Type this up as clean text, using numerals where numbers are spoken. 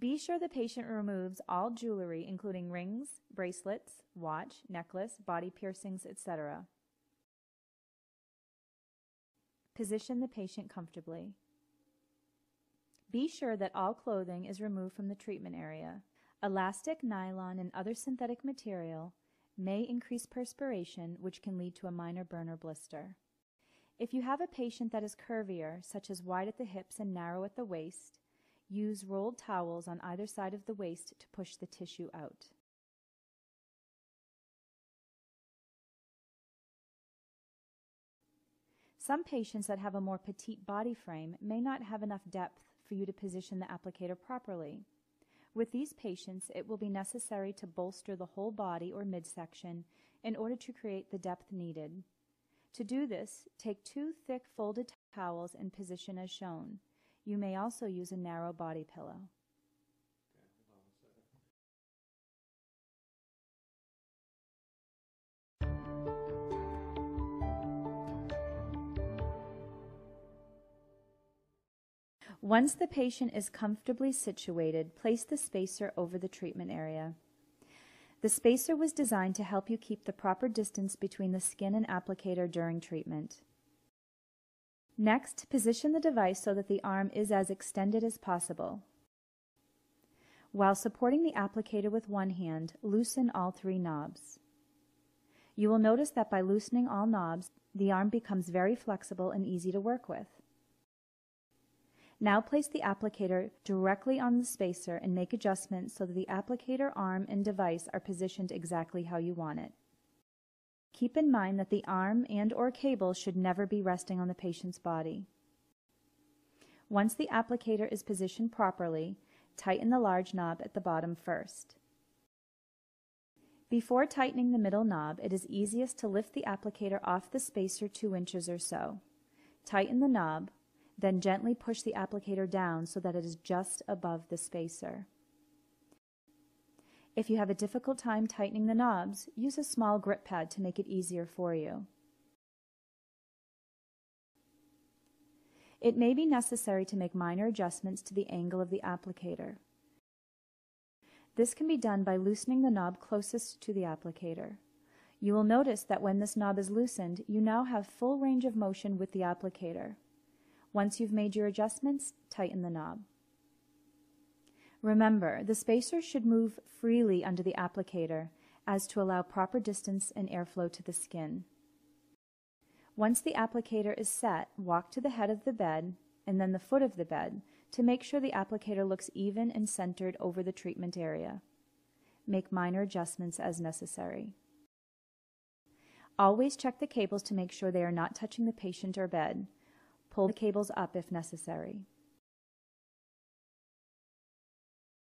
Be sure the patient removes all jewelry, including rings, bracelets, watch, necklace, body piercings, etc. Position the patient comfortably. Be sure that all clothing is removed from the treatment area. Elastic, nylon, and other synthetic material may increase perspiration, which can lead to a minor burn or blister. If you have a patient that is curvier, such as wide at the hips and narrow at the waist, use rolled towels on either side of the waist to push the tissue out. Some patients that have a more petite body frame may not have enough depth for you to position the applicator properly. With these patients, it will be necessary to bolster the whole body or midsection in order to create the depth needed. To do this, take 2 thick folded towels and position as shown. You may also use a narrow body pillow. Once the patient is comfortably situated, place the spacer over the treatment area. The spacer was designed to help you keep the proper distance between the skin and applicator during treatment. Next, position the device so that the arm is as extended as possible. While supporting the applicator with one hand, loosen all 3 knobs. You will notice that by loosening all knobs, the arm becomes very flexible and easy to work with. Now place the applicator directly on the spacer and make adjustments so that the applicator, arm, and device are positioned exactly how you want it. Keep in mind that the arm and/or cable should never be resting on the patient's body. Once the applicator is positioned properly, tighten the large knob at the bottom first. Before tightening the middle knob, it is easiest to lift the applicator off the spacer 2 inches or so. Tighten the knob, then gently push the applicator down so that it is just above the spacer. If you have a difficult time tightening the knobs, use a small grip pad to make it easier for you. It may be necessary to make minor adjustments to the angle of the applicator. This can be done by loosening the knob closest to the applicator. You will notice that when this knob is loosened, you now have full range of motion with the applicator. Once you've made your adjustments, tighten the knob. Remember, the spacer should move freely under the applicator as to allow proper distance and airflow to the skin. Once the applicator is set, walk to the head of the bed and then the foot of the bed to make sure the applicator looks even and centered over the treatment area. Make minor adjustments as necessary. Always check the cables to make sure they are not touching the patient or bed. Pull the cables up if necessary.